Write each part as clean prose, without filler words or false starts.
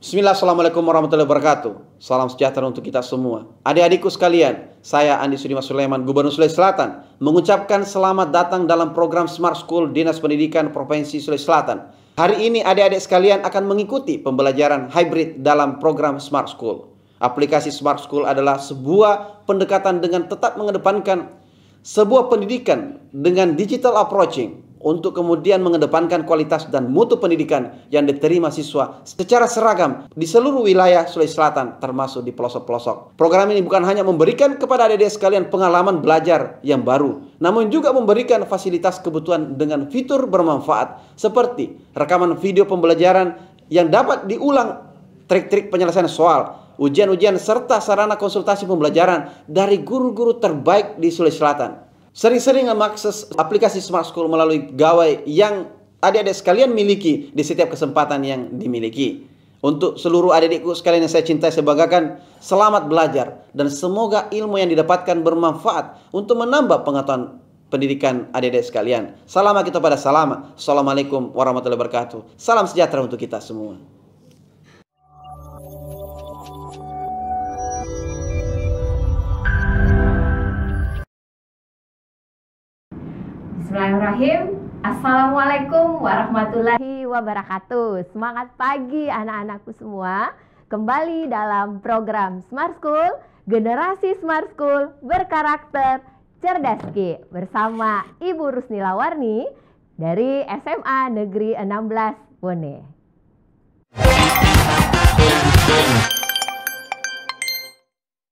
Bismillah, Assalamualaikum warahmatullahi wabarakatuh. Salam sejahtera untuk kita semua. Adik-adikku sekalian, saya Andi Sudimas Sulaiman, Gubernur Sulawesi Selatan, mengucapkan selamat datang dalam program Smart School Dinas Pendidikan Provinsi Sulawesi Selatan. Hari ini adik-adik sekalian akan mengikuti pembelajaran hybrid dalam program Smart School. Aplikasi Smart School adalah sebuah pendekatan dengan tetap mengedepankan sebuah pendidikan dengan digital approaching, untuk kemudian mengedepankan kualitas dan mutu pendidikan yang diterima siswa secara seragam di seluruh wilayah Sulawesi Selatan, termasuk di pelosok-pelosok. Program ini bukan hanya memberikan kepada adik-adik sekalian pengalaman belajar yang baru, namun juga memberikan fasilitas kebutuhan dengan fitur bermanfaat seperti rekaman video pembelajaran yang dapat diulang, trik-trik penyelesaian soal, ujian-ujian, serta sarana konsultasi pembelajaran dari guru-guru terbaik di Sulawesi Selatan. Sering-sering mengakses aplikasi Smart School melalui gawai yang adik-adik sekalian miliki di setiap kesempatan yang dimiliki. Untuk seluruh adik-adikku sekalian yang saya cintai, saya banggakan, selamat belajar dan semoga ilmu yang didapatkan bermanfaat untuk menambah pengetahuan pendidikan adik-adik sekalian. Salam kita pada salam. Assalamualaikum warahmatullahi wabarakatuh. Salam sejahtera untuk kita semua. Bismillahirrahmanirrahim. Assalamualaikum warahmatullahi wabarakatuh. Semangat pagi anak-anakku semua. Kembali dalam program Smart School, generasi Smart School berkarakter cerdas Ki, bersama Ibu Rusnila Warni dari SMA Negeri 16 Bone.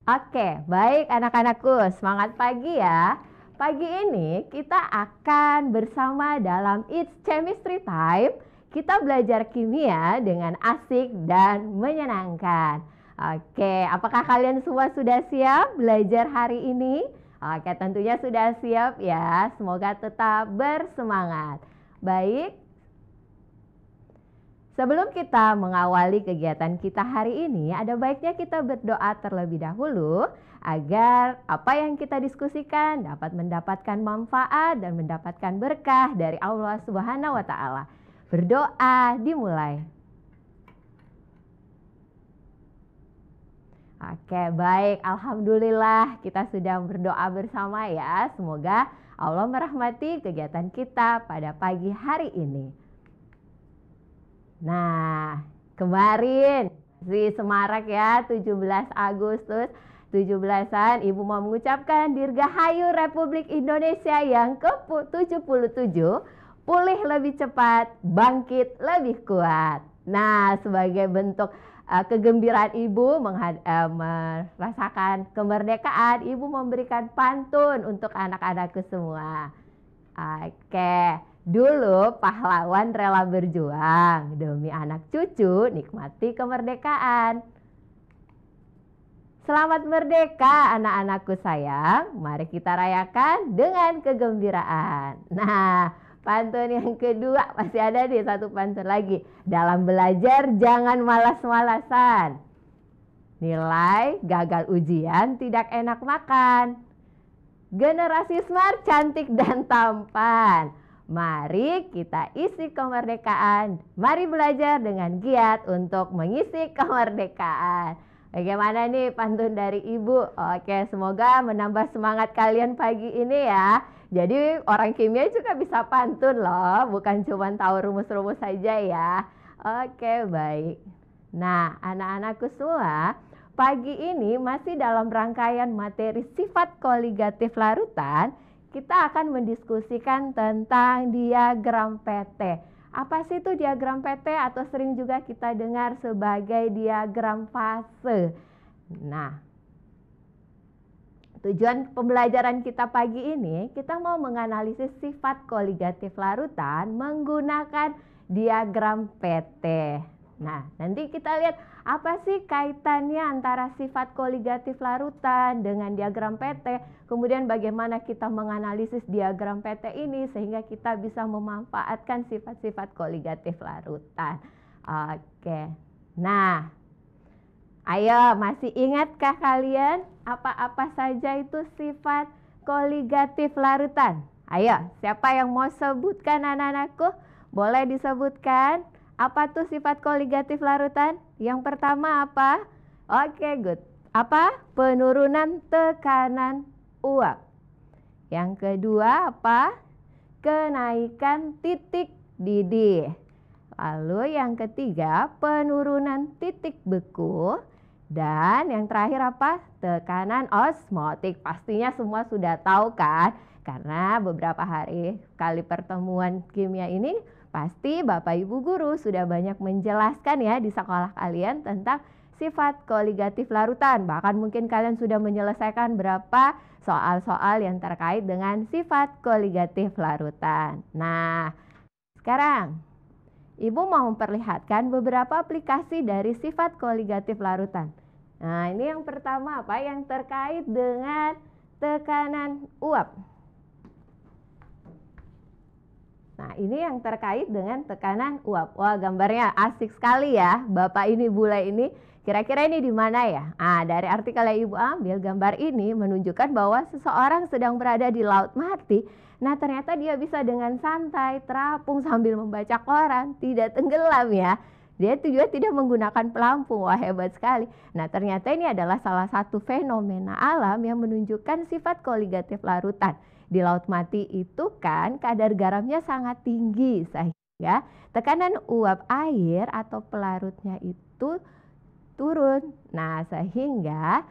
Oke, baik anak-anakku, semangat pagi ya. Pagi ini kita akan bersama dalam It's Chemistry Time. Kita belajar kimia dengan asik dan menyenangkan. Oke, apakah kalian semua sudah siap belajar hari ini? Oke, tentunya sudah siap ya. Semoga tetap bersemangat. Baik. Sebelum kita mengawali kegiatan kita hari ini, ada baiknya kita berdoa terlebih dahulu agar apa yang kita diskusikan dapat mendapatkan manfaat dan mendapatkan berkah dari Allah Subhanahu wa Ta'ala. Berdoa dimulai. Oke, baik. Alhamdulillah kita sudah berdoa bersama ya. Semoga Allah merahmati kegiatan kita pada pagi hari ini. Nah, kemarin si Semarak ya, 17 Agustus 17-an, Ibu mau mengucapkan Dirgahayu Republik Indonesia yang ke-77, pulih lebih cepat, bangkit lebih kuat. Nah, sebagai bentuk kegembiraan Ibu merasakan kemerdekaan, Ibu memberikan pantun untuk anak-anakku semua. Oke. Dulu pahlawan rela berjuang demi anak cucu nikmati kemerdekaan. Selamat merdeka anak-anakku sayang. Mari kita rayakan dengan kegembiraan. Nah, pantun yang kedua masih ada nih, satu pantun lagi. Dalam belajar jangan malas-malasan. Nilai gagal ujian tidak enak makan. Generasi smart cantik dan tampan. Mari kita isi kemerdekaan. Mari belajar dengan giat untuk mengisi kemerdekaan. Bagaimana nih pantun dari Ibu? Oke, semoga menambah semangat kalian pagi ini ya. Jadi orang kimia juga bisa pantun loh, bukan cuma tahu rumus-rumus saja ya. Oke, baik. Nah, anak-anakku semua, pagi ini masih dalam rangkaian materi sifat koligatif larutan. Kita akan mendiskusikan tentang diagram PT. Apa sih itu diagram PT atau sering juga kita dengar sebagai diagram fase? Nah, tujuan pembelajaran kita pagi ini, kita mau menganalisis sifat koligatif larutan menggunakan diagram PT. Nah, nanti kita lihat apa sih kaitannya antara sifat koligatif larutan dengan diagram PT, kemudian bagaimana kita menganalisis diagram PT ini sehingga kita bisa memanfaatkan sifat-sifat koligatif larutan. Oke, nah, ayo masih ingatkah kalian apa-apa saja itu sifat koligatif larutan? Ayo, siapa yang mau sebutkan anak-anakku? Boleh disebutkan. Apa tuh sifat koligatif larutan? Yang pertama apa? Oke, good. Apa? Penurunan tekanan uap. Yang kedua apa? Kenaikan titik didih. Lalu yang ketiga, penurunan titik beku. Dan yang terakhir apa? Tekanan osmotik. Pastinya semua sudah tahu kan? Karena beberapa kali pertemuan kimia ini pasti Bapak Ibu guru sudah banyak menjelaskan ya di sekolah kalian tentang sifat koligatif larutan. Bahkan mungkin kalian sudah menyelesaikan berapa soal-soal yang terkait dengan sifat koligatif larutan. Nah, sekarang Ibu mau memperlihatkan beberapa aplikasi dari sifat koligatif larutan. Nah, ini yang pertama apa? Yang terkait dengan tekanan uap. Nah, ini yang terkait dengan tekanan uap. Wah, gambarnya asik sekali ya. Bapak ini bule ini kira-kira ini di mana ya? Dari artikel yang Ibu ambil, gambar ini menunjukkan bahwa seseorang sedang berada di laut mati. Nah, ternyata dia bisa dengan santai, terapung sambil membaca koran, tidak tenggelam ya. Dia juga tidak menggunakan pelampung. Wah, hebat sekali. Nah, ternyata ini adalah salah satu fenomena alam yang menunjukkan sifat koligatif larutan. Di laut mati itu kan kadar garamnya sangat tinggi sehingga tekanan uap air atau pelarutnya itu turun. Nah, sehingga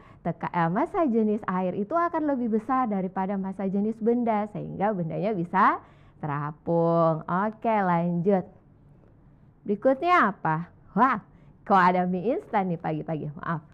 massa jenis air itu akan lebih besar daripada massa jenis benda sehingga bendanya bisa terapung. Oke, lanjut. Berikutnya apa? Wah, kok ada mie instan nih pagi-pagi? Maaf.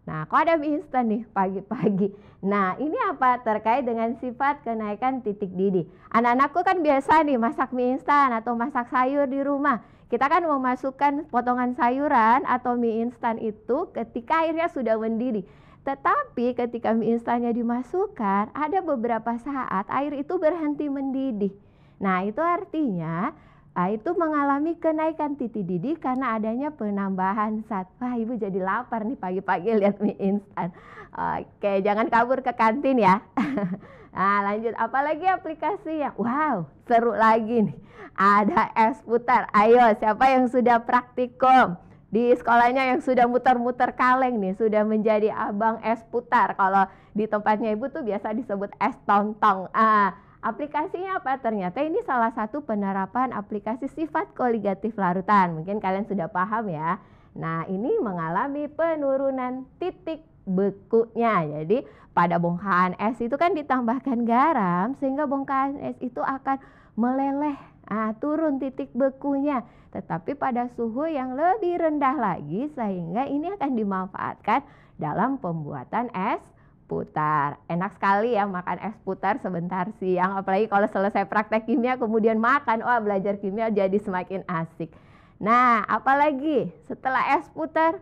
Nah, kok ada mie instan nih pagi-pagi? Nah, ini apa? Terkait dengan sifat kenaikan titik didih. Anak-anakku kan biasa nih masak mie instan atau masak sayur di rumah. Kita kan memasukkan potongan sayuran atau mie instan itu ketika airnya sudah mendidih. Tetapi ketika mie instannya dimasukkan, ada beberapa saat air itu berhenti mendidih. Nah, itu artinya itu mengalami kenaikan titik didih karena adanya penambahan zat. Wah, Ibu jadi lapar nih pagi-pagi lihat mie instan. Oke, jangan kabur ke kantin ya. Nah, lanjut, apalagi aplikasinya? Wow, seru lagi nih. Ada es putar. Ayo, siapa yang sudah praktikum di sekolahnya yang sudah muter-muter kaleng nih, sudah menjadi abang es putar. Kalau di tempatnya Ibu tuh biasa disebut es tontong. Aplikasinya apa? Ternyata ini salah satu penerapan aplikasi sifat koligatif larutan. Mungkin kalian sudah paham ya. Nah, ini mengalami penurunan titik bekunya. Jadi pada bongkahan es itu kan ditambahkan garam sehingga bongkahan es itu akan meleleh, turun titik bekunya. Tetapi pada suhu yang lebih rendah lagi sehingga ini akan dimanfaatkan dalam pembuatan es putar. Enak sekali ya makan es putar sebentar siang, apalagi kalau selesai praktek kimia kemudian makan. Wah, belajar kimia jadi semakin asik. Nah, apalagi setelah es putar?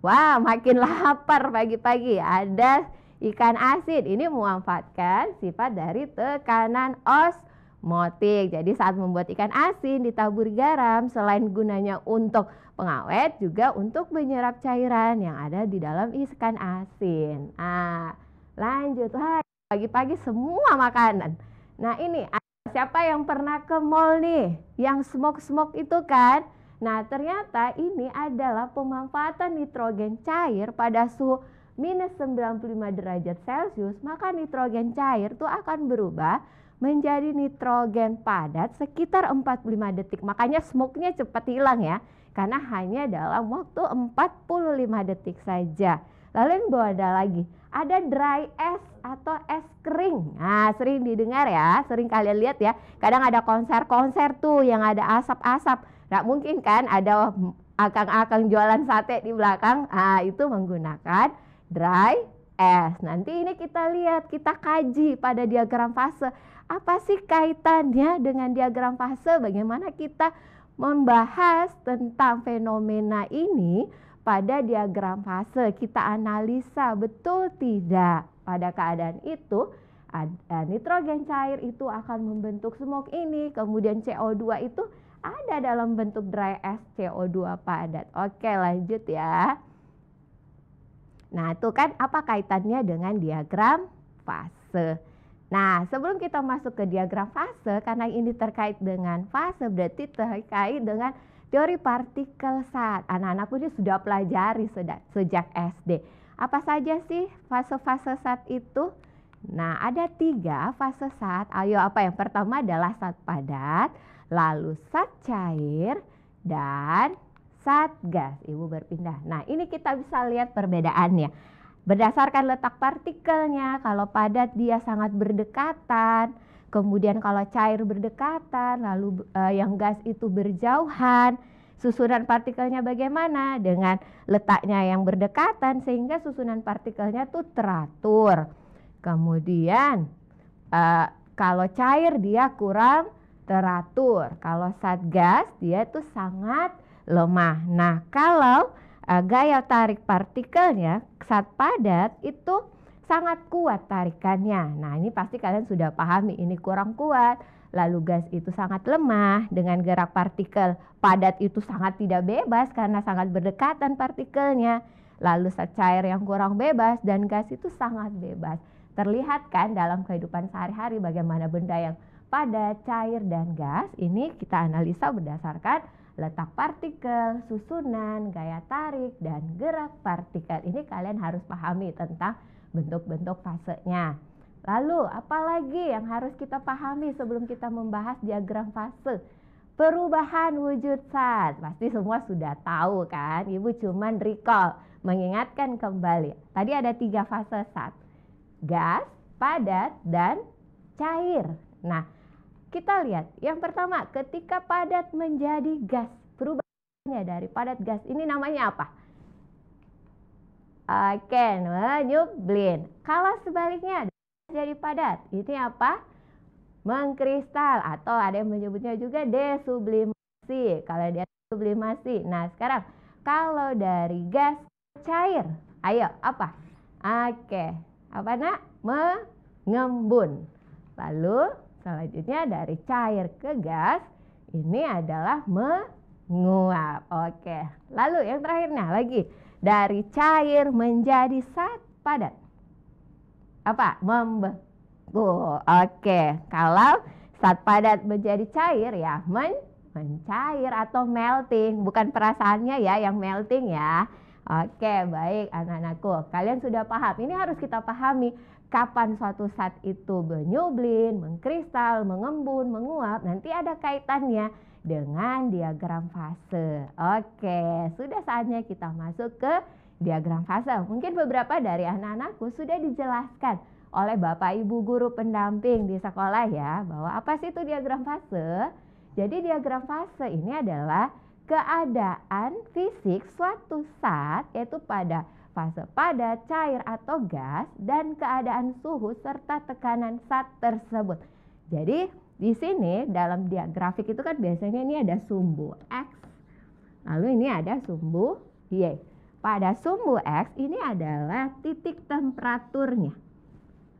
Wah, makin lapar pagi-pagi. Ada ikan asin. Ini memanfaatkan sifat dari tekanan osmotik. Jadi saat membuat ikan asin ditabur garam, selain gunanya untuk pengawet, juga untuk menyerap cairan yang ada di dalam ikan asin. Lanjut. Wah, pagi-pagi semua makanan. Nah, ini siapa yang pernah ke mall nih? Yang smoke-smoke itu kan? Nah, ternyata ini adalah pemanfaatan nitrogen cair pada suhu minus 95 derajat Celcius. Maka nitrogen cair itu akan berubah menjadi nitrogen padat sekitar 45 detik. Makanya smoke-nya cepat hilang ya. Karena hanya dalam waktu 45 detik saja. Lalu yang ada lagi, ada dry ice atau es kering. Nah, sering didengar ya, sering kalian lihat ya. Kadang ada konser-konser tuh yang ada asap-asap. Nggak mungkin kan ada akang-akang jualan sate di belakang. Itu menggunakan dry ice. Nanti ini kita lihat, kita kaji pada diagram fase. Apa sih kaitannya dengan diagram fase? Bagaimana kita membahas tentang fenomena ini pada diagram fase? Kita analisa betul tidak pada keadaan itu nitrogen cair itu akan membentuk smoke ini, kemudian CO2 itu ada dalam bentuk dry ice CO2 padat. Oke, lanjut ya. Nah, itu kan apa kaitannya dengan diagram fase? Nah, sebelum kita masuk ke diagram fase, karena ini terkait dengan fase, berarti terkait dengan teori partikel zat. Anak-anakku ini sudah pelajari sejak SD. Apa saja sih fase-fase zat itu? Nah, ada 3 fase zat. Ayo, apa yang pertama adalah zat padat, lalu zat cair, dan zat gas. Ibu berpindah. Nah, ini kita bisa lihat perbedaannya. Berdasarkan letak partikelnya, kalau padat dia sangat berdekatan, kemudian kalau cair berdekatan, lalu yang gas itu berjauhan. Susunan partikelnya bagaimana? Dengan letaknya yang berdekatan sehingga susunan partikelnya tuh teratur. Kemudian kalau cair dia kurang teratur. Kalau zat gas dia tuh sangat lemah. Nah, kalau gaya tarik partikelnya zat padat itu sangat kuat tarikannya. Nah, ini pasti kalian sudah pahami, ini kurang kuat. Lalu gas itu sangat lemah dengan gerak partikel. Padat itu sangat tidak bebas karena sangat berdekatan partikelnya. Lalu zat cair yang kurang bebas dan gas itu sangat bebas. Terlihat kan dalam kehidupan sehari-hari bagaimana benda yang padat, cair, dan gas ini kita analisa berdasarkan letak partikel, susunan, gaya tarik, dan gerak partikel. Ini kalian harus pahami tentang bentuk-bentuk fasenya. Lalu apalagi yang harus kita pahami sebelum kita membahas diagram fase? Perubahan wujud zat. Pasti semua sudah tahu kan? Ibu cuman recall, mengingatkan kembali. Tadi ada 3 fase zat. Gas, padat, dan cair. Nah, kita lihat yang pertama ketika padat menjadi gas, perubahannya dari padat gas ini namanya apa? Oke, menyublin. Kalau sebaliknya jadi padat, ini apa? Mengkristal atau ada yang menyebutnya juga desublimasi. Kalau dia sublimasi. Nah, sekarang kalau dari gas cair, ayo apa? Oke, apa nak? Mengembun. Lalu selanjutnya dari cair ke gas, ini adalah menguap. Oke, lalu yang terakhirnya lagi dari cair menjadi zat padat. Apa? Membeku. Oke, kalau zat padat menjadi cair ya mencair atau melting. Bukan perasaannya ya yang melting ya. Oke, baik anak-anakku. Kalian sudah paham. Ini harus kita pahami. Kapan suatu zat itu menyublin, mengkristal, mengembun, menguap, nanti ada kaitannya dengan diagram fase. Oke, sudah saatnya kita masuk ke diagram fase. Mungkin beberapa dari anak-anakku sudah dijelaskan oleh Bapak Ibu guru pendamping di sekolah ya, bahwa apa sih itu diagram fase? Jadi diagram fase ini adalah keadaan fisik suatu zat yaitu pada fase padat, cair atau gas dan keadaan suhu serta tekanan zat tersebut. Jadi di sini dalam grafik itu kan biasanya ini ada sumbu X, lalu ini ada sumbu Y. Pada sumbu X ini adalah titik temperaturnya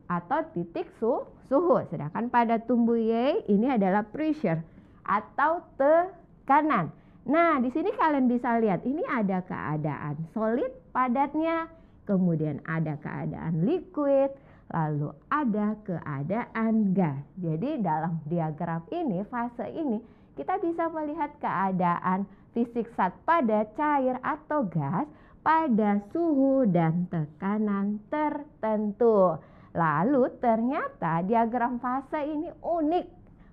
atau titik suhu, sedangkan pada sumbu Y ini adalah pressure atau tekanan. Nah, di sini kalian bisa lihat ini ada keadaan solid padatnya, kemudian ada keadaan liquid, lalu ada keadaan gas. Jadi dalam diagram ini, fase ini, kita bisa melihat keadaan fisik zat padat, cair atau gas pada suhu dan tekanan tertentu. Lalu ternyata diagram fase ini unik.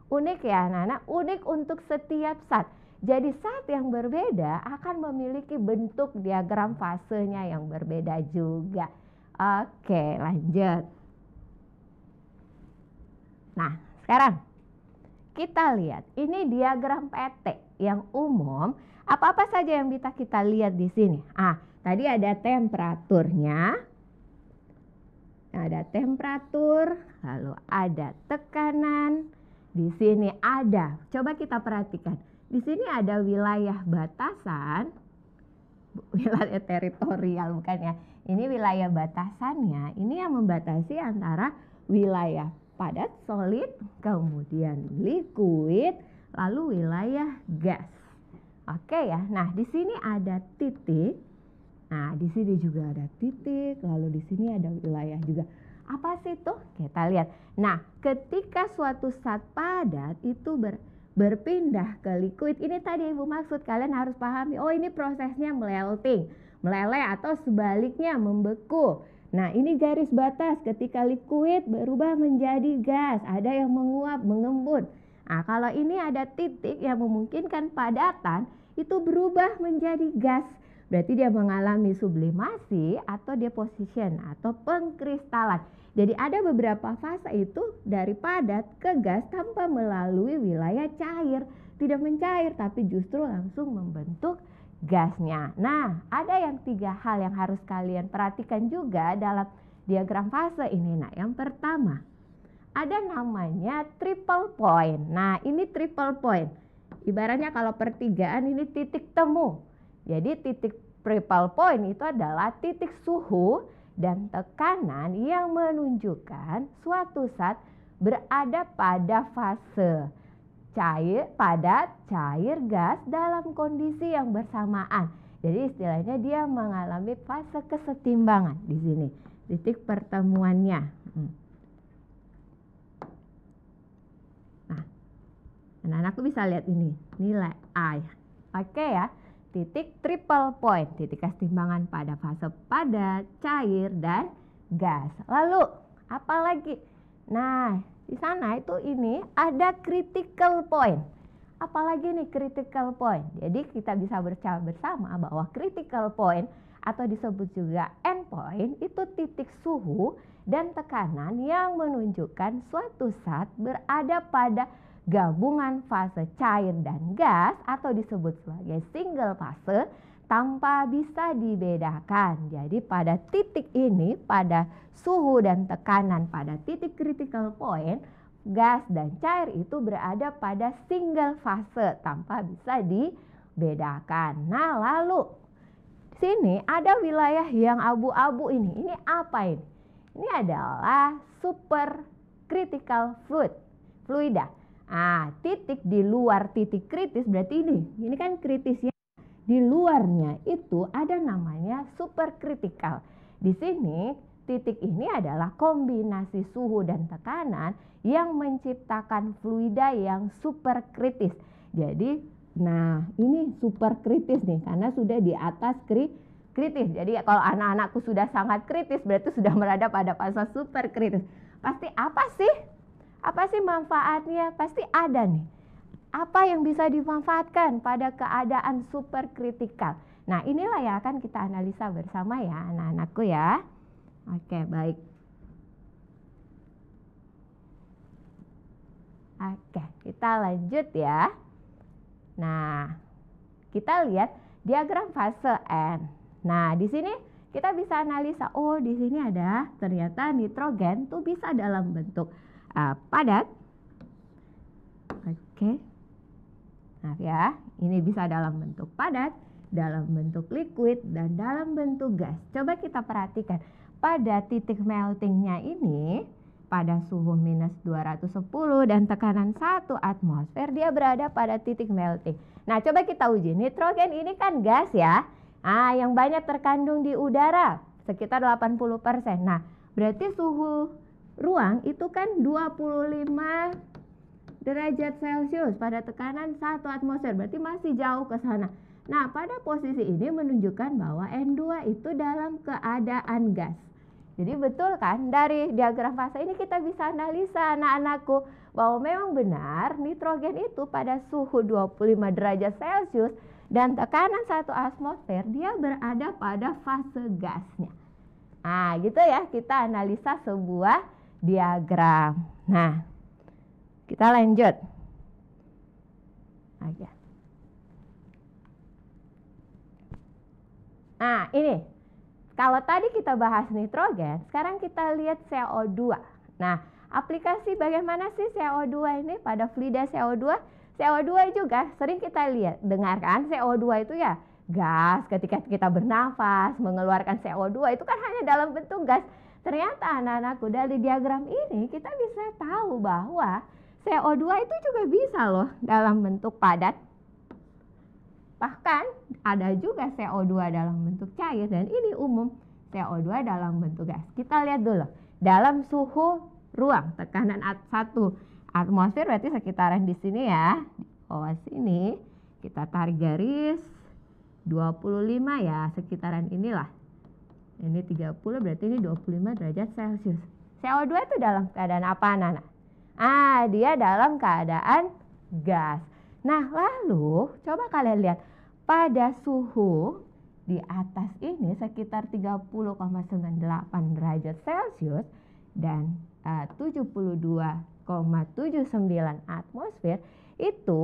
Unik ya anak-anak, unik untuk setiap zat. Jadi zat yang berbeda akan memiliki bentuk diagram fasenya yang berbeda juga. Oke, lanjut. Nah, sekarang kita lihat ini diagram PT yang umum. Apa-apa saja yang bisa kita lihat di sini? Tadi ada temperaturnya. Ada temperatur, lalu ada tekanan. Di sini ada, coba kita perhatikan. Di sini ada wilayah batasan, wilayah teritorial bukan ya. Ini wilayah batasannya, ini yang membatasi antara wilayah padat, solid, kemudian liquid, lalu wilayah gas. Oke ya, nah di sini ada titik, nah di sini juga ada titik, lalu di sini ada wilayah juga. Apa sih itu? Kita lihat. Nah, ketika suatu zat padat itu berpindah ke liquid, ini tadi Ibu maksud, kalian harus pahami, oh ini prosesnya melting, meleleh atau sebaliknya membeku. Nah, ini garis batas ketika liquid berubah menjadi gas, ada yang menguap, mengembun. Nah, kalau ini ada titik yang memungkinkan padatan itu berubah menjadi gas. Berarti dia mengalami sublimasi atau deposition atau pengkristalan. Jadi ada beberapa fase itu dari padat ke gas tanpa melalui wilayah cair. Tidak mencair tapi justru langsung membentuk gasnya. Nah, ada yang 3 hal yang harus kalian perhatikan juga dalam diagram fase ini. Nah, yang pertama ada namanya triple point. Nah, ini triple point. Ibaratnya kalau pertigaan ini titik temu. Jadi titik triple point itu adalah titik suhu dan tekanan yang menunjukkan suatu zat berada pada fase cair, padat, cair, gas dalam kondisi yang bersamaan. Jadi istilahnya dia mengalami fase kesetimbangan di sini, titik pertemuannya. Nah, anak-anakku bisa lihat ini nilai I. Oke ya. Titik triple point, titik kesetimbangan pada fase padat, cair, dan gas. Lalu apa lagi? Nah, di sana itu ini ada critical point. Apalagi nih critical point? Jadi kita bisa berbicara bersama bahwa critical point atau disebut juga endpoint itu titik suhu dan tekanan yang menunjukkan suatu zat berada pada gabungan fase cair dan gas atau disebut sebagai single fase tanpa bisa dibedakan. Jadi pada titik ini, pada suhu dan tekanan pada titik critical point, gas dan cair itu berada pada single fase tanpa bisa dibedakan. Nah, lalu sini ada wilayah yang abu-abu ini. Ini apa ini? Ini adalah supercritical fluida. Titik di luar titik kritis berarti ini kan kritisnya. Di luarnya itu ada namanya supercritical. Di sini titik ini adalah kombinasi suhu dan tekanan yang menciptakan fluida yang superkritis. Jadi, nah ini superkritis nih karena sudah di atas kritis. Jadi kalau anak-anakku sudah sangat kritis berarti sudah berada pada fase superkritis. Pasti apa sih? Apa sih manfaatnya? Pasti ada nih. Apa yang bisa dimanfaatkan pada keadaan superkritikal? Nah, inilah yang akan kita analisa bersama ya anak-anakku ya. Oke, baik. Oke, kita lanjut ya. Nah, kita lihat diagram fase N. Nah, di sini kita bisa analisa, oh di sini ada ternyata nitrogen tuh bisa dalam bentuk padat. Oke. Maaf ya, ini bisa dalam bentuk padat, dalam bentuk liquid, dan dalam bentuk gas. Coba kita perhatikan, pada titik meltingnya ini, pada suhu minus 210 dan tekanan 1 atmosfer, dia berada pada titik melting. Nah, coba kita uji, nitrogen ini kan gas ya, yang banyak terkandung di udara, sekitar 80%. Nah, berarti suhu ruang itu kan 25 derajat Celcius pada tekanan 1 atmosfer, berarti masih jauh ke sana. Nah, pada posisi ini menunjukkan bahwa N2 itu dalam keadaan gas. Jadi betul kan, dari diagram fase ini kita bisa analisa anak-anakku bahwa memang benar nitrogen itu pada suhu 25 derajat Celcius dan tekanan 1 atmosfer dia berada pada fase gasnya. Nah, gitu ya, kita analisa sebuah diagram. Nah, kita lanjut. Oke. Nah, ini. Kalau tadi kita bahas nitrogen, sekarang kita lihat CO2. Nah, aplikasi bagaimana sih CO2 ini pada fluida CO2? CO2 juga sering kita lihat, dengarkan CO2 itu ya gas ketika kita bernafas, mengeluarkan CO2 itu kan hanya dalam bentuk gas. Ternyata anak-anakku dari diagram ini kita bisa tahu bahwa CO2 itu juga bisa loh dalam bentuk padat. Bahkan ada juga CO2 dalam bentuk cair dan ini umum CO2 dalam bentuk gas. Kita lihat dulu. dalam suhu ruang, tekanan 1 atmosfer berarti sekitaran di sini ya. Di bawah sini kita tarik garis 25 ya, sekitaran inilah. Ini 30 berarti ini 25 derajat Celcius. CO2 itu dalam keadaan apa, Nana? Dia dalam keadaan gas. Nah, lalu coba kalian lihat pada suhu di atas ini sekitar 30,98 derajat Celcius dan 72,79 atmosfer itu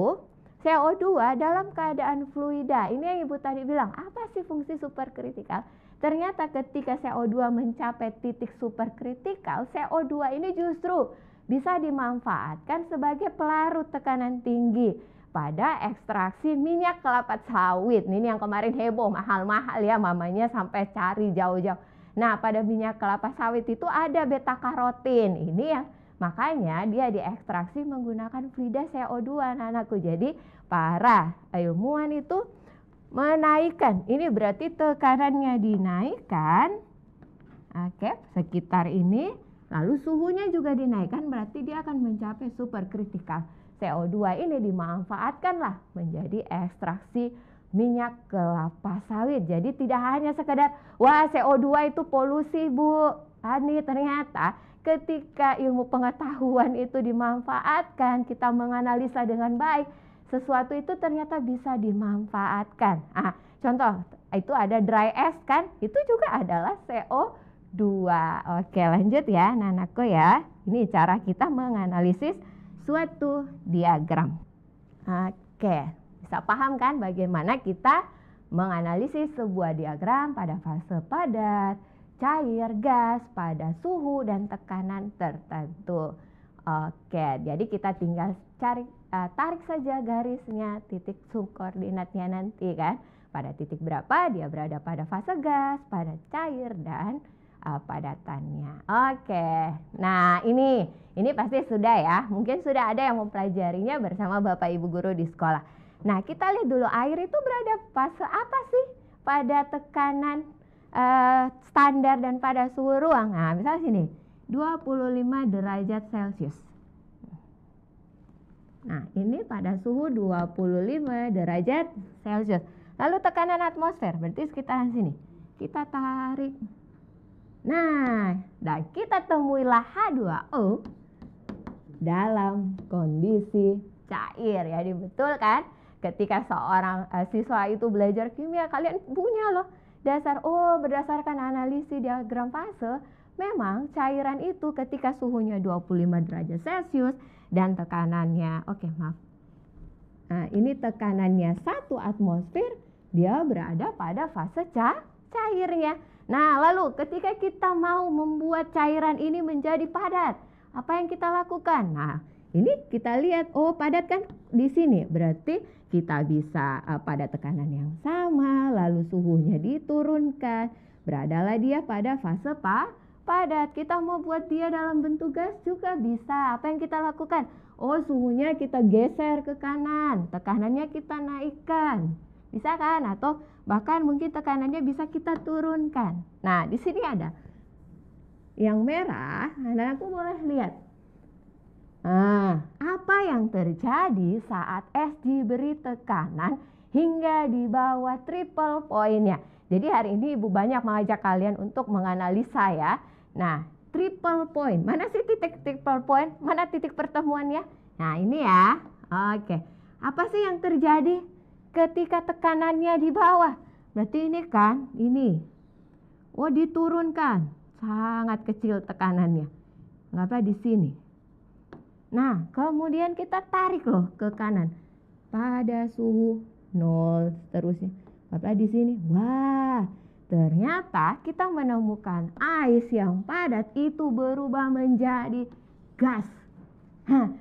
CO2 dalam keadaan fluida. Ini yang Ibu tadi bilang, apa sih fungsi superkritikal? Ternyata ketika CO2 mencapai titik superkritikal, CO2 ini justru bisa dimanfaatkan sebagai pelarut tekanan tinggi pada ekstraksi minyak kelapa sawit. Ini yang kemarin heboh, mahal-mahal ya, mamanya sampai cari jauh-jauh. Nah, pada minyak kelapa sawit itu ada beta karotin. Ini yang makanya dia diekstraksi menggunakan fluida CO2, anak-anakku. Jadi para ilmuwan itu menaikkan. Ini berarti tekanannya dinaikkan. Oke, sekitar ini. Lalu suhunya juga dinaikkan, berarti dia akan mencapai superkritikal. CO2 ini dimanfaatkanlah menjadi ekstraksi minyak kelapa sawit. Jadi tidak hanya sekedar, wah CO2 itu polusi Bu. Ini ternyata ketika ilmu pengetahuan itu dimanfaatkan, kita menganalisa dengan baik, sesuatu itu ternyata bisa dimanfaatkan. Contoh, itu ada dry ash kan, itu juga adalah CO2. Oke, lanjut ya anak-anakku ya. Ini cara kita menganalisis suatu diagram. Oke, bisa paham kan bagaimana kita menganalisis sebuah diagram pada fase padat, cair, gas, pada suhu dan tekanan tertentu. Oke, jadi kita tinggal tarik saja garisnya, titik koordinatnya nanti kan. Pada titik berapa dia berada pada fase gas, pada cair dan padatannya. Oke, nah ini pasti sudah ya, mungkin sudah ada yang mempelajarinya bersama Bapak Ibu guru di sekolah. Nah, kita lihat dulu air itu berada fase apa sih pada tekanan standar dan pada suhu ruang. Nah, misalnya sini 25 derajat Celcius. Nah, ini pada suhu 25 derajat Celcius. Lalu tekanan atmosfer berarti sekitaran sini. Kita tarik. Nah, dan kita temuilah H2O dalam kondisi cair. Jadi betul kan? Ketika seorang siswa itu belajar kimia, kalian punya loh dasar, berdasarkan analisis diagram fase, memang cairan itu ketika suhunya 25 derajat Celcius dan tekanannya, nah ini tekanannya 1 atmosfer, dia berada pada fase cairnya. Nah, lalu ketika kita mau membuat cairan ini menjadi padat, apa yang kita lakukan? Nah, ini kita lihat, padat kan di sini, berarti kita bisa pada tekanan yang sama, lalu suhunya diturunkan, beradalah dia pada fase padat. Kita mau buat dia dalam bentuk gas juga bisa. Apa yang kita lakukan? Suhunya kita geser ke kanan, tekanannya kita naikkan. Bisa kan? Atau bahkan mungkin tekanannya bisa kita turunkan. Nah, di sini ada yang merah, anak-anakku boleh lihat. Apa yang terjadi saat es diberi tekanan hingga di bawah triple point-nya. Jadi hari ini Ibu banyak mengajak kalian untuk menganalisa ya. Nah, triple point. Mana sih titik triple point? Mana titik pertemuannya? Nah, ini ya. Oke. Apa sih yang terjadi ketika tekanannya di bawah? Berarti ini kan, ini. Diturunkan. Sangat kecil tekanannya. Ngapa di sini? Nah, kemudian kita tarik loh ke kanan. Pada suhu 0 seterusnya. Ngapa di sini? Wah, ternyata kita menemukan ais yang padat itu berubah menjadi gas.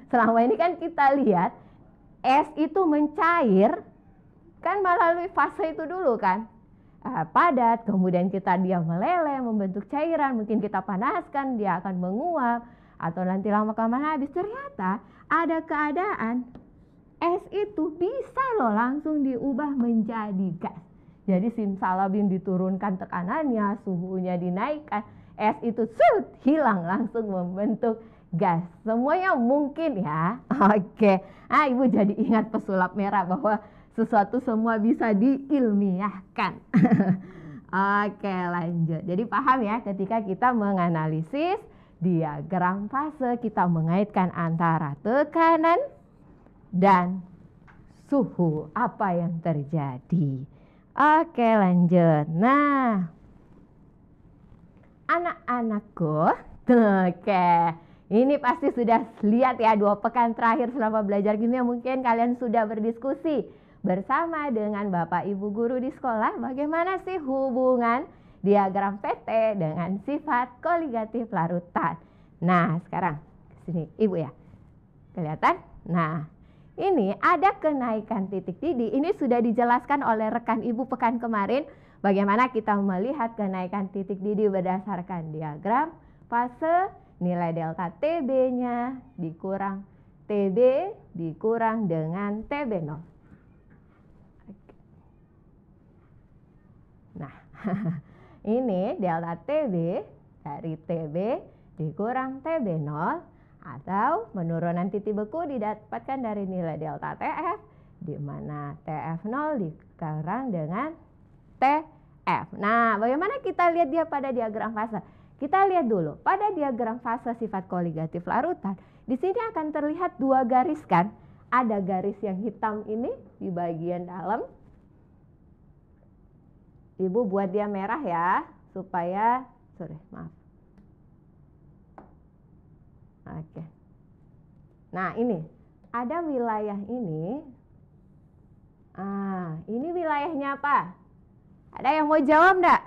Selama ini kan kita lihat es itu mencair kan melalui fase itu dulu kan. Padat, kemudian dia meleleh, membentuk cairan, mungkin kita panaskan, dia akan menguap, atau nanti lama-kelamaan habis. Ternyata ada keadaan es itu bisa loh langsung diubah menjadi gas. Jadi simsalabim diturunkan tekanannya, suhunya dinaikkan, es itu hilang langsung membentuk gas. Semuanya mungkin ya. Oke. Nah, Ibu jadi ingat pesulap merah bahwa sesuatu semua bisa diilmiahkan. Oke, lanjut. Jadi paham ya, ketika kita menganalisis diagram fase, kita mengaitkan antara tekanan dan suhu. Apa yang terjadi? Oke, lanjut. Nah, anak-anakku, oke, ini pasti sudah lihat ya 2 pekan terakhir selama belajar kimia, mungkin kalian sudah berdiskusi bersama dengan Bapak Ibu guru di sekolah bagaimana sih hubungan diagram PT dengan sifat koligatif larutan. Nah, sekarang sini Ibu ya. Kelihatan? Nah, ini ada kenaikan titik didih. Ini sudah dijelaskan oleh rekan Ibu pekan kemarin bagaimana kita melihat kenaikan titik didih berdasarkan diagram fase, nilai delta TB-nya dikurang TB dikurang dengan TB0. Nah, ini delta TB dari TB dikurang TB0 atau penurunan titik beku didapatkan dari nilai delta TF di mana TF0 dikurang dengan TF. Nah, bagaimana kita lihat dia pada diagram fase? Kita lihat dulu pada diagram fase sifat koligatif larutan. Di sini akan terlihat 2 garis kan? Ada garis yang hitam ini di bagian dalam. Ibu buat dia merah ya, supaya, maaf. Oke. Nah, ini ada wilayah ini. Ini wilayahnya apa? Ada yang mau jawab enggak?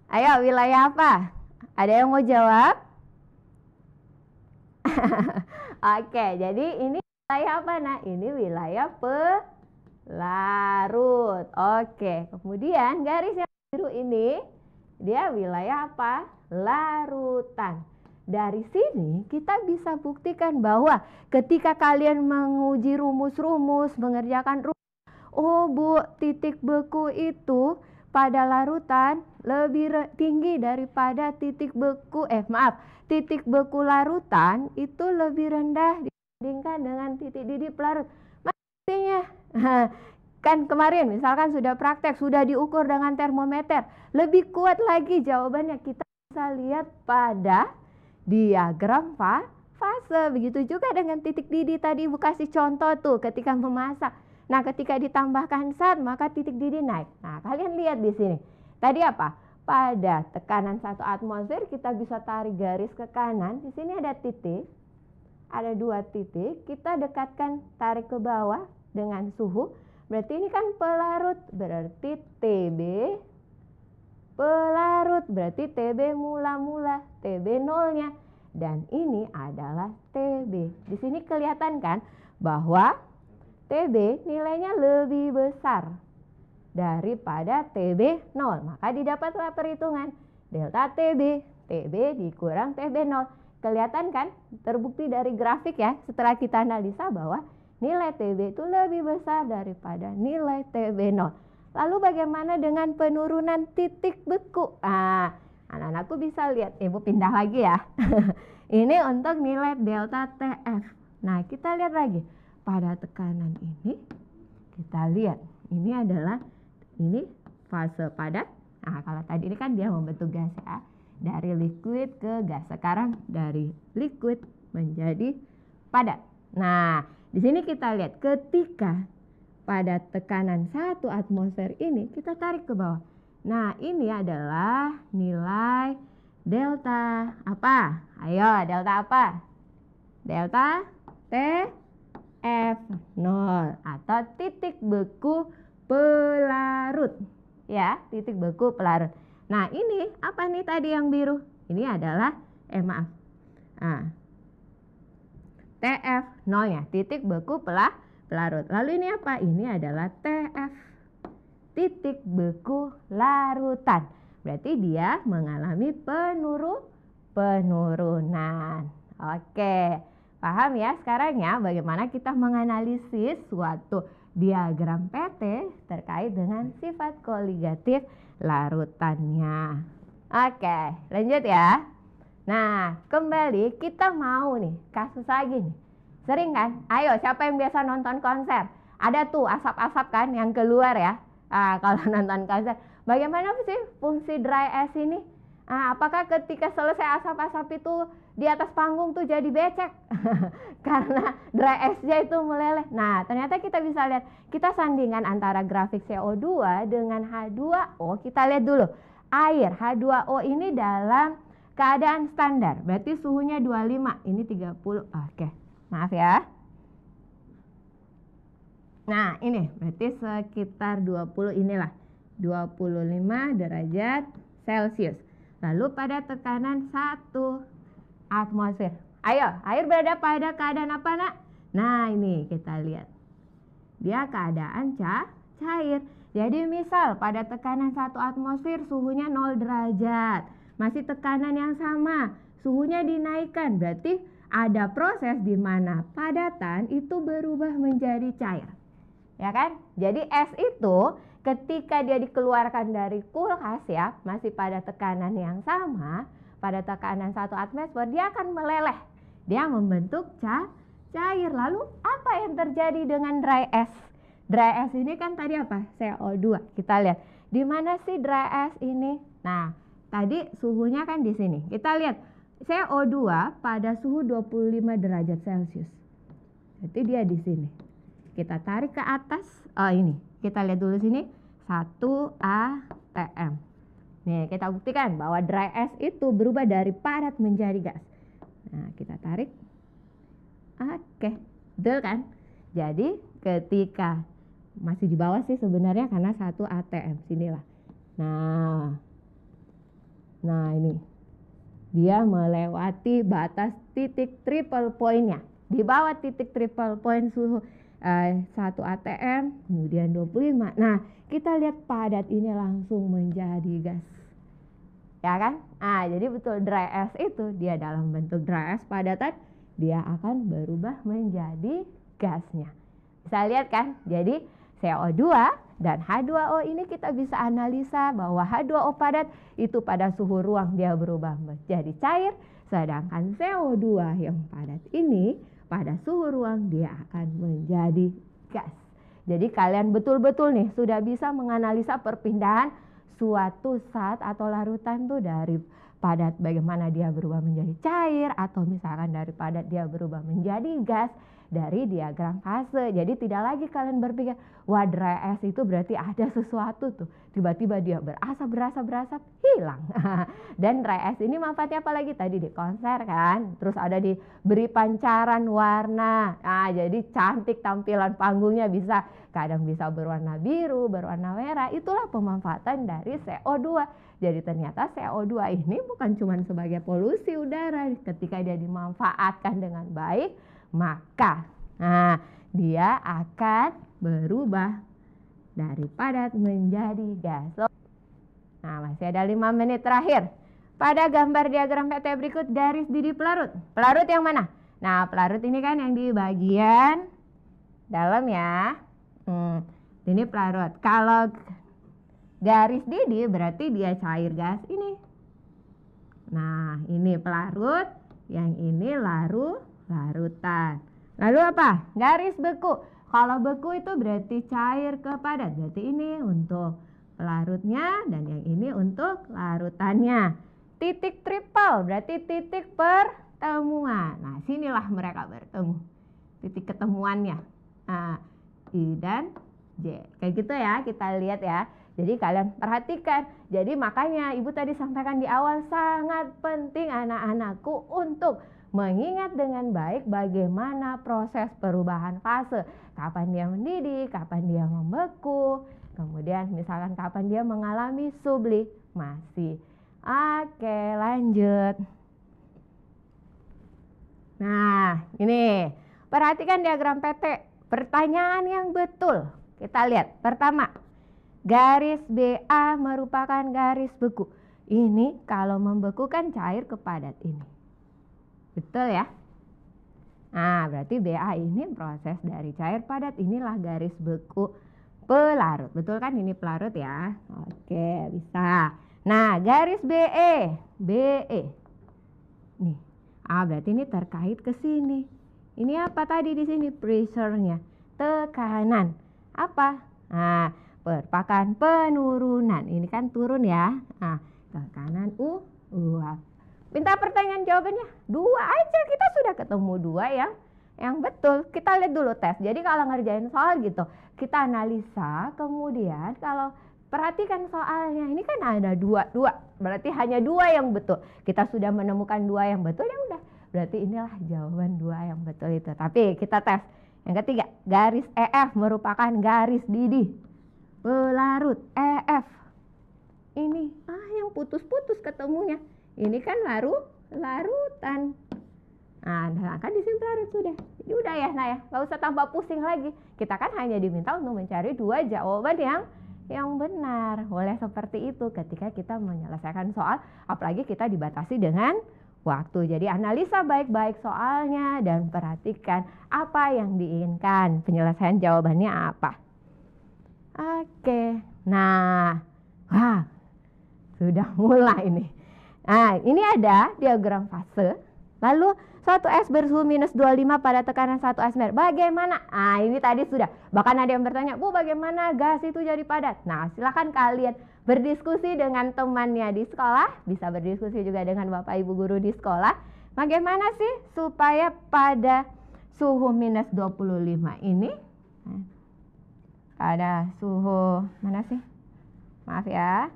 Ayo, wilayah apa? Ada yang mau jawab? Oke, jadi ini wilayah apa? Nah, ini wilayah pelarut. Oke, kemudian garis yang biru ini dia wilayah apa? Larutan. Dari sini kita bisa buktikan bahwa ketika kalian menguji rumus-rumus, mengerjakan rumus, oh Bu, titik beku itu pada larutan lebih tinggi daripada titik beku, titik beku larutan itu lebih rendah dibandingkan dengan titik didih pelarut. Maksudnya, kan kemarin misalkan sudah praktek, sudah diukur dengan termometer, lebih kuat lagi jawabannya. Kita bisa lihat pada diagram fase. Begitu juga dengan titik didih tadi Ibu kasih contoh tuh ketika memasak. Nah, ketika ditambahkan zat maka titik didih naik. Nah, kalian lihat di sini. Tadi apa? Pada tekanan 1 atmosfer kita bisa tarik garis ke kanan. Di sini ada titik. Ada 2 titik. Kita dekatkan tarik ke bawah dengan suhu. Berarti ini kan pelarut. Berarti TB pelarut. Berarti TB mula-mula. TB nolnya. Dan ini adalah TB. Di sini kelihatan kan bahwa TB nilainya lebih besar daripada TB 0. Maka didapatlah perhitungan delta TB. TB dikurang TB 0. Kelihatan kan? Terbukti dari grafik ya. Setelah kita analisa bahwa nilai TB itu lebih besar daripada nilai TB 0. Lalu bagaimana dengan penurunan titik beku? Nah, anak-anakku bisa lihat. Ibu pindah lagi ya. Ini untuk nilai delta TF. Nah, kita lihat lagi. Pada tekanan ini kita lihat ini adalah fase padat. Nah, kalau tadi ini kan dia membentuk gas ya, dari liquid ke gas. Sekarang dari liquid menjadi padat. Nah, di sini kita lihat ketika pada tekanan 1 atmosfer ini kita tarik ke bawah. Nah, ini adalah nilai delta apa? Ayo, delta apa? Delta TF0 atau titik beku pelarut. Ya, titik beku pelarut. Nah, ini apa nih tadi yang biru? Ini adalah TF0-nya, titik beku pelarut. Lalu ini apa? Ini adalah TF, titik beku larutan. Berarti dia mengalami penurunan. Oke. Paham ya sekarang ya bagaimana kita menganalisis suatu diagram PT terkait dengan sifat koligatif larutannya. Oke, lanjut ya. Nah, kembali kita mau nih kasus lagi nih. Sering kan? Ayo, siapa yang biasa nonton konser? Ada tuh asap-asap kan yang keluar ya. Kalau nonton konser, bagaimana sih fungsi dry ice ini? Apakah ketika selesai asap-asap itu di atas panggung tuh jadi becek? Karena dry ice-nya itu meleleh. Nah, ternyata kita bisa lihat, kita sandingkan antara grafik CO2 dengan H2O. Kita lihat dulu. Air H2O ini dalam keadaan standar, berarti suhunya 25, ini 30. Oke, maaf ya. Nah, ini berarti sekitar 20 inilah, 25 derajat Celcius. Lalu pada tekanan 1 atmosfer. Ayo, air berada pada keadaan apa, Nak? Nah, ini kita lihat. Dia keadaan cair. Jadi misal pada tekanan 1 atmosfer suhunya 0 derajat. Masih tekanan yang sama, suhunya dinaikkan. Berarti ada proses di mana padatan itu berubah menjadi cair. Ya kan? Jadi es itu ketika dia dikeluarkan dari kulkas ya, masih pada tekanan yang sama, pada tekanan 1 atmosfer, dia akan meleleh. Dia membentuk cair. Lalu apa yang terjadi dengan dry ice? Dry ice ini kan tadi apa? CO2. Kita lihat di mana sih dry ice ini? Nah, tadi suhunya kan di sini. Kita lihat CO2 pada suhu 25 derajat Celcius. Berarti dia di sini. Kita tarik ke atas. Oh, ini. Kita lihat dulu sini. 1 atm. Nih, kita buktikan bahwa dry ice itu berubah dari padat menjadi gas. Nah, kita tarik. Oke, betul kan? Jadi ketika masih di bawah sih sebenarnya karena 1 atm. Sinilah. Nah ini. Dia melewati batas titik triple point-nya. Di bawah titik triple point suhu 1 atm, kemudian 25. Nah, kita lihat padat ini langsung menjadi gas. Ya kan? Jadi betul dry ice itu dia dalam bentuk dry ice padatan, dia akan berubah menjadi gasnya. Bisa lihat kan? Jadi CO2 dan H2O ini kita bisa analisa bahwa H2O padat itu pada suhu ruang dia berubah menjadi cair, sedangkan CO2 yang padat ini pada suhu ruang dia akan menjadi gas. Jadi kalian betul-betul nih sudah bisa menganalisa perpindahan suatu zat atau larutan tuh dari padat bagaimana dia berubah menjadi cair, atau misalkan dari padat dia berubah menjadi gas dari diagram fase. Jadi tidak lagi kalian berpikir, wah dry ice itu berarti ada sesuatu tuh, tiba-tiba dia berasap, hilang. Dan dry ice ini manfaatnya apa lagi? Tadi di konser kan, terus ada diberi pancaran warna. Jadi cantik tampilan panggungnya, bisa kadang bisa berwarna biru, berwarna merah. Itulah pemanfaatan dari CO2. Jadi ternyata CO2 ini bukan cuma sebagai polusi udara, ketika dia dimanfaatkan dengan baik, maka dia akan berubah dari padat menjadi gas. Nah, masih ada 5 menit terakhir. Pada gambar diagram PT berikut garis didih pelarut. Pelarut yang mana? Nah, pelarut ini kan yang di bagian dalam ya. Ini pelarut. Kalau garis didih berarti dia cair gas ini. Nah, ini pelarut, yang ini larutan. Lalu apa? Garis beku. Kalau beku itu berarti cair ke padat. Berarti ini untuk pelarutnya dan yang ini untuk larutannya. Titik triple berarti titik pertemuan. Nah, sinilah mereka bertemu. Titik ketemuannya. I dan J. Kayak gitu ya, kita lihat ya. Jadi kalian perhatikan. Jadi makanya Ibu tadi sampaikan di awal, sangat penting anak-anakku untuk mengingat dengan baik bagaimana proses perubahan fase. Kapan dia mendidih, kapan dia membeku, kemudian misalkan kapan dia mengalami sublimasi. Oke, lanjut. Nah, ini perhatikan diagram PT. Pertanyaan yang betul. Kita lihat. Pertama, garis BA merupakan garis beku. Ini kalau membeku kan cair ke padat ini. Betul ya? Nah, berarti BA ini proses dari cair padat. Inilah garis beku pelarut. Betul kan, ini pelarut ya? Oke, bisa. Nah, garis BE. BE. Nih. Berarti ini terkait ke sini. Ini apa tadi di sini? Pressure-nya. Tekanan. Apa? Nah, merupakan penurunan. Ini kan turun ya. Nah, tekanan uap. Minta pertanyaan jawabannya. 2 aja, kita sudah ketemu 2 yang betul. Kita lihat dulu tes. Jadi kalau ngerjain soal gitu, kita analisa, kemudian kalau perhatikan soalnya, ini kan ada 2, berarti hanya 2 yang betul. Kita sudah menemukan 2 yang betul, ya udah. Berarti inilah jawaban 2 yang betul itu. Tapi kita tes. Yang ketiga, garis EF merupakan garis didih pelarut EF. Ini yang putus-putus ketemunya. Ini kan larutan. Nah, kan di sini pelarut sudah. Jadi udah ya, nah ya, nggak usah tambah pusing lagi. Kita kan hanya diminta untuk mencari 2 jawaban yang benar. Boleh seperti itu ketika kita menyelesaikan soal, apalagi kita dibatasi dengan waktu. Jadi analisa baik-baik soalnya dan perhatikan apa yang diinginkan. Penyelesaian jawabannya apa. Oke. Nah, sudah mulai nih. Nah, ini ada diagram fase. Lalu suatu es bersuhu minus 25 pada tekanan 1 atmosfer. Bagaimana? Ini tadi sudah. Bahkan ada yang bertanya, Bu, bagaimana gas itu jadi padat? Nah, silakan kalian berdiskusi dengan temannya di sekolah. Bisa berdiskusi juga dengan Bapak Ibu guru di sekolah. Bagaimana sih supaya pada suhu minus 25 ini, pada suhu, mana sih? Maaf ya.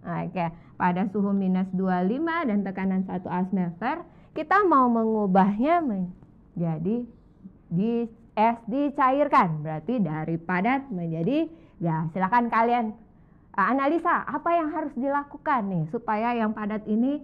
Oke, pada suhu minus 25 dan tekanan 1 atmosfer, kita mau mengubahnya menjadi es dicairkan. Berarti dari padat menjadi gas. Silakan kalian analisa apa yang harus dilakukan nih supaya yang padat ini,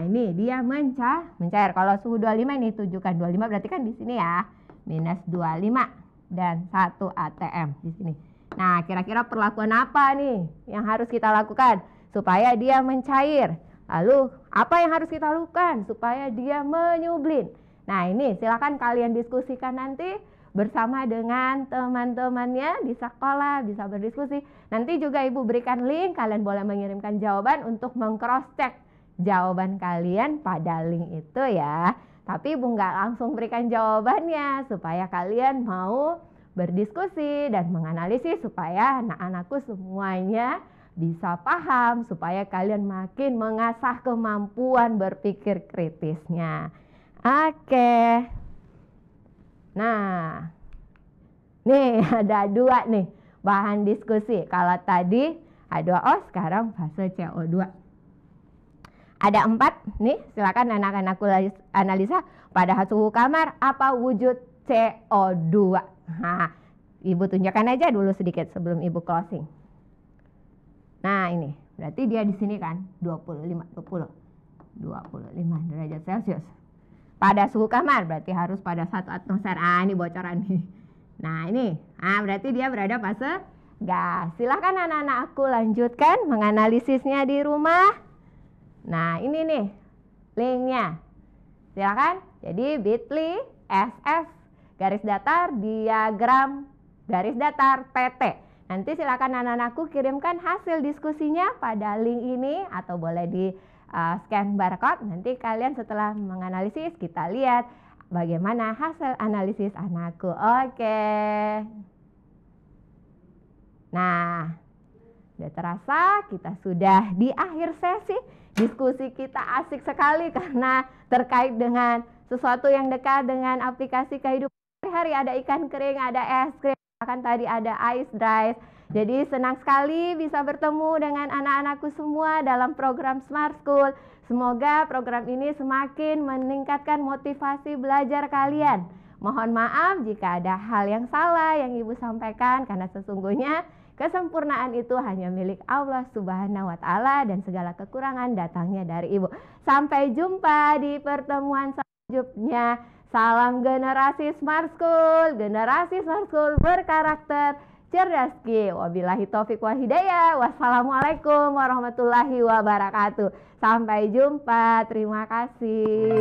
ini dia mencair. Kalau suhu 25 ini tunjukkan 25, berarti kan di sini ya minus 25 dan 1 atm di sini. Nah, kira-kira perlakuan apa nih yang harus kita lakukan supaya dia mencair? Lalu apa yang harus kita lakukan supaya dia menyublin? Nah, ini silakan kalian diskusikan nanti bersama dengan teman-temannya di sekolah, bisa berdiskusi. Nanti juga Ibu berikan link, kalian boleh mengirimkan jawaban untuk meng-cross check jawaban kalian pada link itu ya. Tapi Ibu nggak langsung berikan jawabannya supaya kalian mau berdiskusi dan menganalisis supaya anak-anakku semuanya bisa paham, supaya kalian makin mengasah kemampuan berpikir kritisnya. Oke. Nah, nih ada 2 nih bahan diskusi. Kalau tadi H2O, sekarang fase CO2. Ada 4 nih, silakan anak-anakku analisa pada suhu kamar apa wujud CO2. Nah, Ibu tunjukkan aja dulu sedikit sebelum Ibu closing. Nah, ini berarti dia di sini kan 25 derajat Celcius. Pada suhu kamar berarti harus pada 1 atmosfer. Ini bocoran nih. Nah, ini. Berarti dia berada fase gas. Silahkan anak-anak aku lanjutkan menganalisisnya di rumah. Nah, ini nih linknya. Silakan. Jadi bit.ly SF garis datar diagram garis datar PT. Nanti silakan anak-anakku kirimkan hasil diskusinya pada link ini atau boleh di scan barcode. Nanti kalian setelah menganalisis kita lihat bagaimana hasil analisis anakku. Oke. Nah, udah terasa kita sudah di akhir sesi. Diskusi kita asik sekali karena terkait dengan sesuatu yang dekat dengan aplikasi kehidupan sehari-hari. Ada ikan kering, ada es krim. Bahkan tadi ada ice dry. Jadi senang sekali bisa bertemu dengan anak-anakku semua dalam program Smart School. Semoga program ini semakin meningkatkan motivasi belajar kalian. Mohon maaf jika ada hal yang salah yang Ibu sampaikan, karena sesungguhnya kesempurnaan itu hanya milik Allah Subhanahu wa Ta'ala dan segala kekurangan datangnya dari Ibu. Sampai jumpa di pertemuan selanjutnya. Salam generasi Smart School, generasi Smart School berkarakter cerdas. Wabillahi taufiq wal hidayah. Wassalamualaikum warahmatullahi wabarakatuh. Sampai jumpa. Terima kasih.